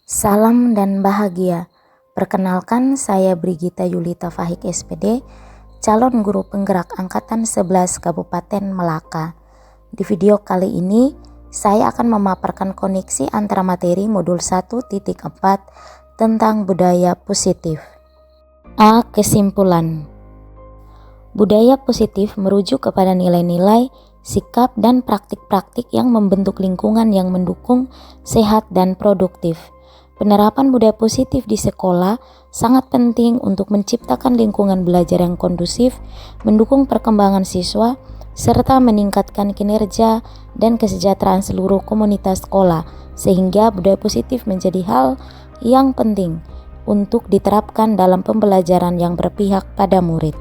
Salam dan bahagia. Perkenalkan, saya Brigita Yulita Fahik SPD, calon guru penggerak Angkatan 11 Kabupaten Melaka. Di video kali ini, saya akan memaparkan koneksi antara materi modul 1.4 tentang budaya positif. A. Kesimpulan. Budaya positif merujuk kepada nilai-nilai, sikap, dan praktik-praktik yang membentuk lingkungan yang mendukung, sehat, dan produktif. Penerapan budaya positif di sekolah sangat penting untuk menciptakan lingkungan belajar yang kondusif, mendukung perkembangan siswa, serta meningkatkan kinerja dan kesejahteraan seluruh komunitas sekolah, sehingga budaya positif menjadi hal yang penting untuk diterapkan dalam pembelajaran yang berpihak pada murid.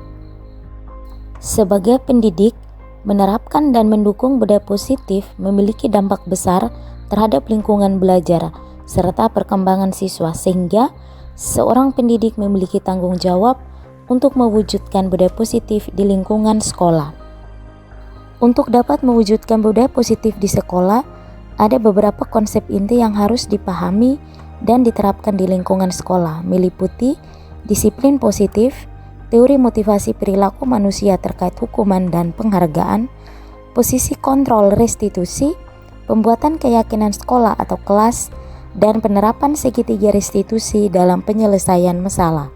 Sebagai pendidik, menerapkan dan mendukung budaya positif memiliki dampak besar terhadap lingkungan belajar serta perkembangan siswa, sehingga seorang pendidik memiliki tanggung jawab untuk mewujudkan budaya positif di lingkungan sekolah. Untuk dapat mewujudkan budaya positif di sekolah, ada beberapa konsep inti yang harus dipahami dan diterapkan di lingkungan sekolah, meliputi disiplin positif, teori motivasi perilaku manusia terkait hukuman dan penghargaan, posisi kontrol restitusi, pembuatan keyakinan sekolah atau kelas, dan penerapan segitiga restitusi dalam penyelesaian masalah.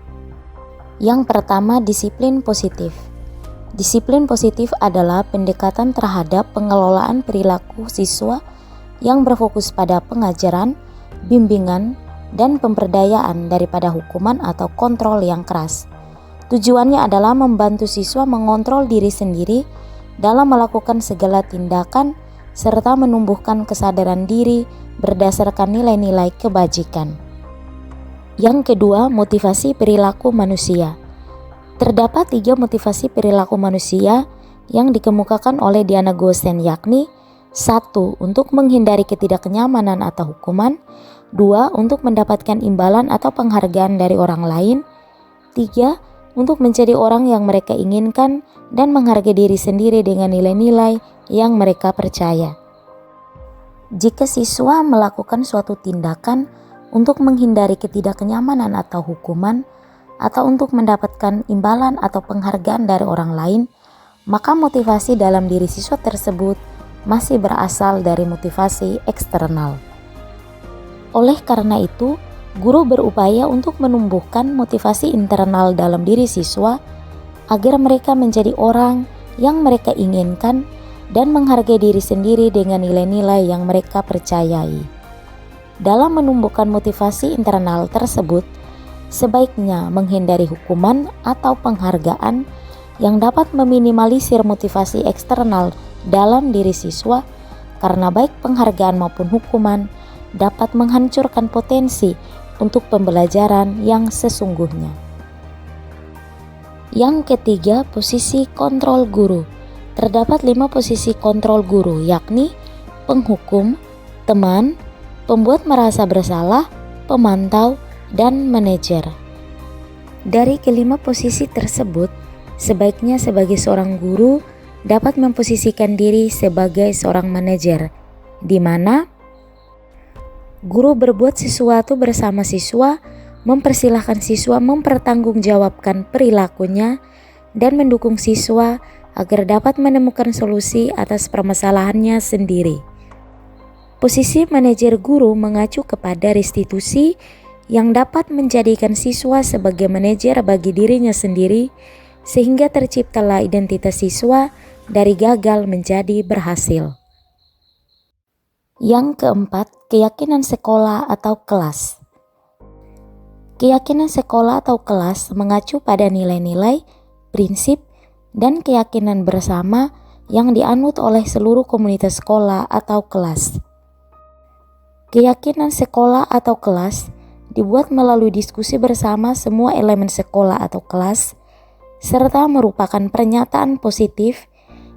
Yang pertama, disiplin positif. Disiplin positif adalah pendekatan terhadap pengelolaan perilaku siswa yang berfokus pada pengajaran, bimbingan, dan pemberdayaan daripada hukuman atau kontrol yang keras. Tujuannya adalah membantu siswa mengontrol diri sendiri dalam melakukan segala tindakan serta menumbuhkan kesadaran diri berdasarkan nilai-nilai kebajikan. Yang kedua, motivasi perilaku manusia. Terdapat 3 motivasi perilaku manusia yang dikemukakan oleh Diana Gosen, yakni 1. Untuk menghindari ketidaknyamanan atau hukuman, 2. Untuk mendapatkan imbalan atau penghargaan dari orang lain, 3. Untuk menjadi orang yang mereka inginkan dan menghargai diri sendiri dengan nilai-nilai yang mereka percaya. Jika siswa melakukan suatu tindakan untuk menghindari ketidaknyamanan atau hukuman, atau untuk mendapatkan imbalan atau penghargaan dari orang lain, maka motivasi dalam diri siswa tersebut masih berasal dari motivasi eksternal. Oleh karena itu, guru berupaya untuk menumbuhkan motivasi internal dalam diri siswa agar mereka menjadi orang yang mereka inginkan dan menghargai diri sendiri dengan nilai-nilai yang mereka percayai. Dalam menumbuhkan motivasi internal tersebut, sebaiknya menghindari hukuman atau penghargaan yang dapat meminimalisir motivasi eksternal dalam diri siswa, karena baik penghargaan maupun hukuman dapat menghancurkan potensi untuk pembelajaran yang sesungguhnya. Yang ketiga, posisi kontrol guru. Terdapat 5 posisi kontrol guru, yakni penghukum, teman, pembuat merasa bersalah, pemantau, dan manajer. Dari kelima posisi tersebut, sebaiknya sebagai seorang guru dapat memposisikan diri sebagai seorang manajer, di mana guru berbuat sesuatu bersama siswa, mempersilahkan siswa mempertanggungjawabkan perilakunya, dan mendukung siswa agar dapat menemukan solusi atas permasalahannya sendiri. Posisi manajer guru mengacu kepada restitusi yang dapat menjadikan siswa sebagai manajer bagi dirinya sendiri, sehingga terciptalah identitas siswa dari gagal menjadi berhasil. Yang keempat, keyakinan sekolah atau kelas. Keyakinan sekolah atau kelas mengacu pada nilai-nilai, prinsip, dan keyakinan bersama yang dianut oleh seluruh komunitas sekolah atau kelas. Keyakinan sekolah atau kelas dibuat melalui diskusi bersama semua elemen sekolah atau kelas, serta merupakan pernyataan positif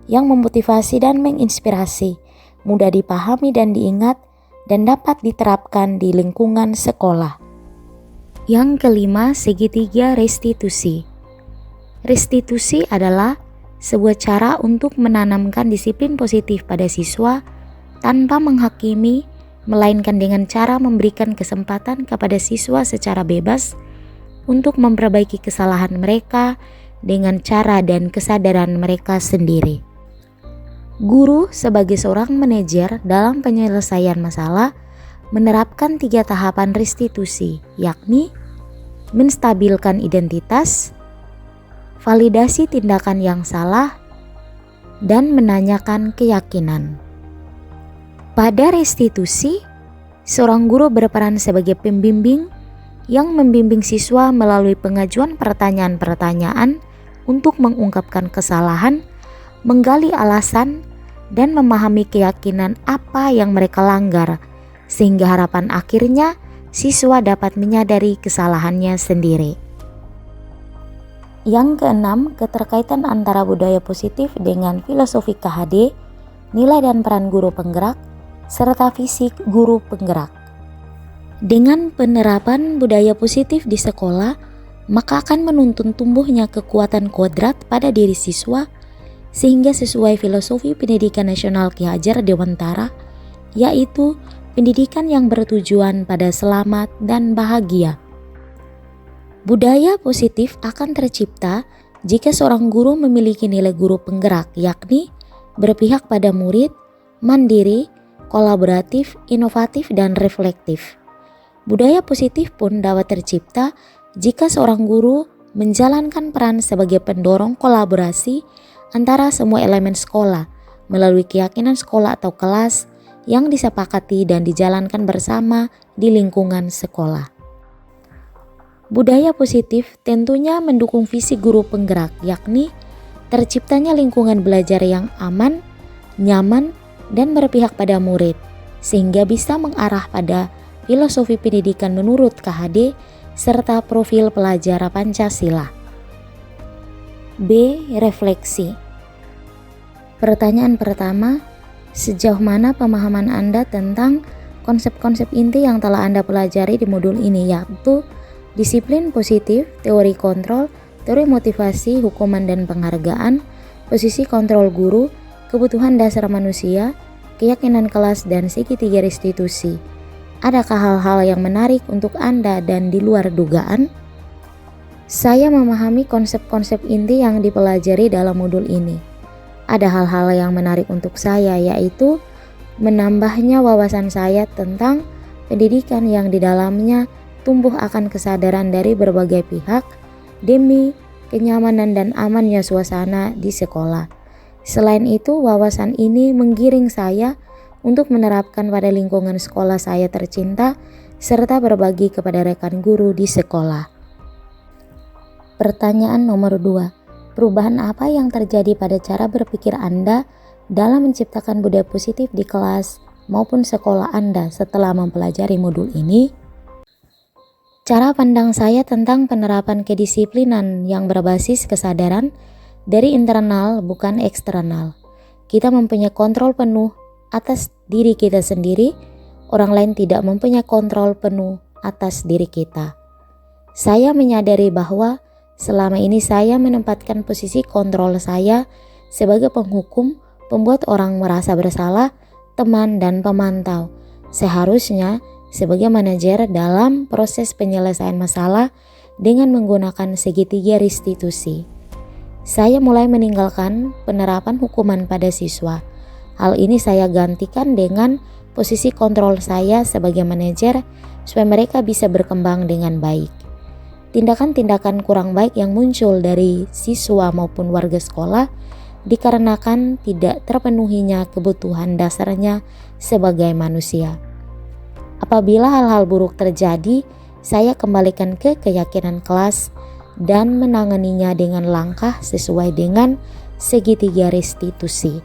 yang memotivasi dan menginspirasi, mudah dipahami dan diingat, dan dapat diterapkan di lingkungan sekolah. Yang kelima, segitiga restitusi. Restitusi adalah sebuah cara untuk menanamkan disiplin positif pada siswa tanpa menghakimi melainkan dengan cara memberikan kesempatan kepada siswa secara bebas untuk memperbaiki kesalahan mereka dengan cara dan kesadaran mereka sendiri. Guru sebagai seorang manajer dalam penyelesaian masalah menerapkan 3 tahapan restitusi, yakni menstabilkan identitas, validasi tindakan yang salah, dan menanyakan keyakinan. Pada restitusi, seorang guru berperan sebagai pembimbing yang membimbing siswa melalui pengajuan pertanyaan-pertanyaan untuk mengungkapkan kesalahan, menggali alasan, dan memahami keyakinan apa yang mereka langgar, sehingga harapan akhirnya siswa dapat menyadari kesalahannya sendiri. Yang keenam, keterkaitan antara budaya positif dengan filosofi KHD, nilai dan peran guru penggerak, serta fisik guru penggerak. Dengan penerapan budaya positif di sekolah, maka akan menuntun tumbuhnya kekuatan kodrat pada diri siswa, sehingga sesuai filosofi pendidikan nasional Ki Hajar Dewantara, yaitu pendidikan yang bertujuan pada selamat dan bahagia. Budaya positif akan tercipta jika seorang guru memiliki nilai guru penggerak, yakni berpihak pada murid, mandiri, kolaboratif, inovatif, dan reflektif. Budaya positif pun dapat tercipta jika seorang guru menjalankan peran sebagai pendorong kolaborasi antara semua elemen sekolah melalui keyakinan sekolah atau kelas yang disepakati dan dijalankan bersama di lingkungan sekolah. Budaya positif tentunya mendukung visi guru penggerak, yakni terciptanya lingkungan belajar yang aman, nyaman, dan berpihak pada murid, sehingga bisa mengarah pada filosofi pendidikan menurut KHD serta profil pelajar Pancasila. B. Refleksi. Pertanyaan pertama, sejauh mana pemahaman Anda tentang konsep-konsep inti yang telah Anda pelajari di modul ini, yaitu disiplin positif, teori kontrol, teori motivasi, hukuman dan penghargaan, posisi kontrol guru, kebutuhan dasar manusia, keyakinan kelas, dan segitiga restitusi. Adakah hal-hal yang menarik untuk Anda dan di luar dugaan? Saya memahami konsep-konsep inti yang dipelajari dalam modul ini. Ada hal-hal yang menarik untuk saya, yaitu menambahnya wawasan saya tentang pendidikan yang di dalamnya tumbuh akan kesadaran dari berbagai pihak demi kenyamanan dan amannya suasana di sekolah. Selain itu, wawasan ini menggiring saya untuk menerapkan pada lingkungan sekolah saya tercinta serta berbagi kepada rekan guru di sekolah. Pertanyaan nomor 2. Perubahan apa yang terjadi pada cara berpikir Anda dalam menciptakan budaya positif di kelas maupun sekolah Anda setelah mempelajari modul ini? Cara pandang saya tentang penerapan kedisiplinan yang berbasis kesadaran dari internal bukan eksternal. Kita mempunyai kontrol penuh atas diri kita sendiri, orang lain tidak mempunyai kontrol penuh atas diri kita. Saya menyadari bahwa selama ini saya menempatkan posisi kontrol saya sebagai penghukum, pembuat orang merasa bersalah, teman, dan pemantau. Seharusnya sebagai manajer dalam proses penyelesaian masalah dengan menggunakan segitiga restitusi. Saya mulai meninggalkan penerapan hukuman pada siswa. Hal ini saya gantikan dengan posisi kontrol saya sebagai manajer supaya mereka bisa berkembang dengan baik. Tindakan-tindakan kurang baik yang muncul dari siswa maupun warga sekolah dikarenakan tidak terpenuhinya kebutuhan dasarnya sebagai manusia. Apabila hal-hal buruk terjadi, saya kembalikan ke keyakinan kelas dan menanganinya dengan langkah sesuai dengan segitiga restitusi.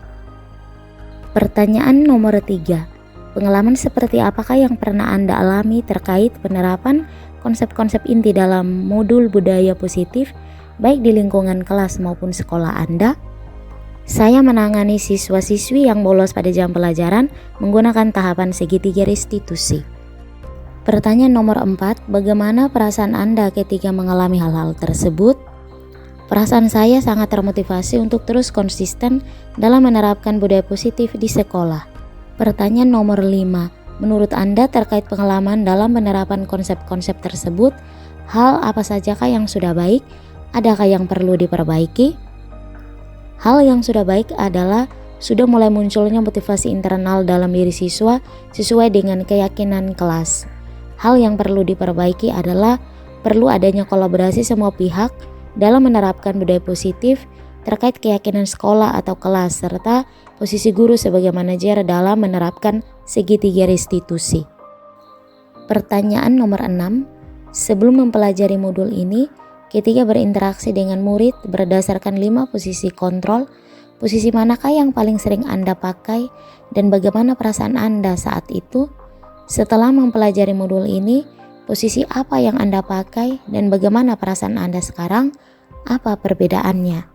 Pertanyaan nomor 3. Pengalaman seperti apakah yang pernah Anda alami terkait penerapan konsep-konsep inti dalam modul budaya positif baik di lingkungan kelas maupun sekolah Anda? Saya menangani siswa-siswi yang bolos pada jam pelajaran menggunakan tahapan segitiga restitusi. Pertanyaan nomor 4, bagaimana perasaan Anda ketika mengalami hal-hal tersebut? Perasaan saya sangat termotivasi untuk terus konsisten dalam menerapkan budaya positif di sekolah. Pertanyaan nomor 5, Menurut Anda terkait pengalaman dalam penerapan konsep-konsep tersebut, hal apa sajakah yang sudah baik? Adakah yang perlu diperbaiki? Hal yang sudah baik adalah sudah mulai munculnya motivasi internal dalam diri siswa sesuai dengan keyakinan kelas. Hal yang perlu diperbaiki adalah perlu adanya kolaborasi semua pihak dalam menerapkan budaya positif terkait keyakinan sekolah atau kelas, serta posisi guru sebagai manajer dalam menerapkan segitiga restitusi. Pertanyaan nomor 6. Sebelum mempelajari modul ini, ketika berinteraksi dengan murid berdasarkan 5 posisi kontrol, posisi manakah yang paling sering Anda pakai dan bagaimana perasaan Anda saat itu? Setelah mempelajari modul ini, posisi apa yang Anda pakai dan bagaimana perasaan Anda sekarang? Apa perbedaannya?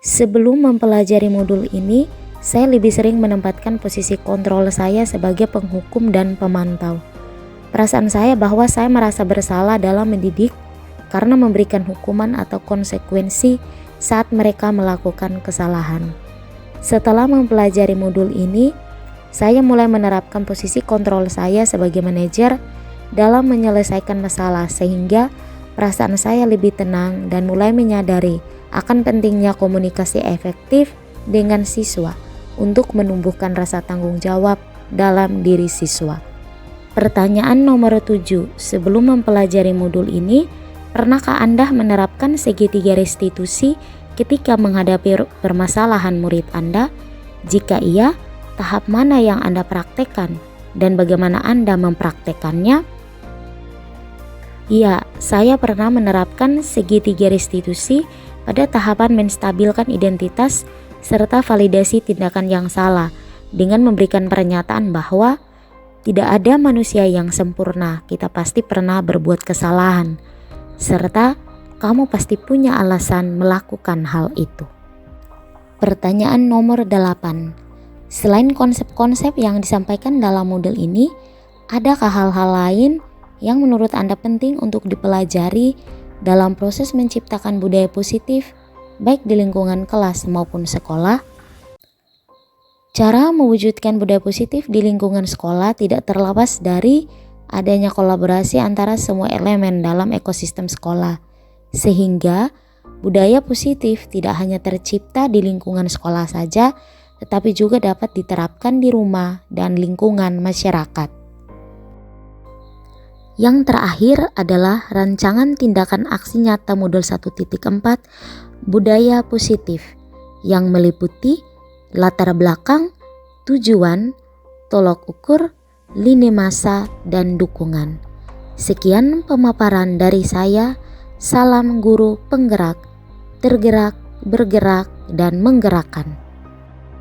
Sebelum mempelajari modul ini, saya lebih sering menempatkan posisi kontrol saya sebagai penghukum dan pemantau. Perasaan saya bahwa saya merasa bersalah dalam mendidik karena memberikan hukuman atau konsekuensi saat mereka melakukan kesalahan. Setelah mempelajari modul ini, saya mulai menerapkan posisi kontrol saya sebagai manajer dalam menyelesaikan masalah sehingga perasaan saya lebih tenang dan mulai menyadari akan pentingnya komunikasi efektif dengan siswa untuk menumbuhkan rasa tanggung jawab dalam diri siswa. Pertanyaan nomor 7. Sebelum mempelajari modul ini, pernahkah Anda menerapkan segitiga restitusi ketika menghadapi permasalahan murid Anda? Jika iya, tahap mana yang Anda praktekkan dan bagaimana Anda mempraktekannya? Ya, saya pernah menerapkan segitiga restitusi pada tahapan menstabilkan identitas serta validasi tindakan yang salah dengan memberikan pernyataan bahwa tidak ada manusia yang sempurna, kita pasti pernah berbuat kesalahan, serta kamu pasti punya alasan melakukan hal itu. Pertanyaan nomor 8. Selain konsep-konsep yang disampaikan dalam modul ini, adakah hal-hal lain yang menurut Anda penting untuk dipelajari dalam proses menciptakan budaya positif baik di lingkungan kelas maupun sekolah? Cara mewujudkan budaya positif di lingkungan sekolah tidak terlepas dari adanya kolaborasi antara semua elemen dalam ekosistem sekolah, sehingga budaya positif tidak hanya tercipta di lingkungan sekolah saja, tetapi juga dapat diterapkan di rumah dan lingkungan masyarakat. Yang terakhir adalah rancangan tindakan aksi nyata modul 1.4 budaya positif yang meliputi latar belakang, tujuan, tolok ukur, lini masa, dan dukungan. Sekian pemaparan dari saya. Salam guru penggerak, tergerak, bergerak, dan menggerakkan.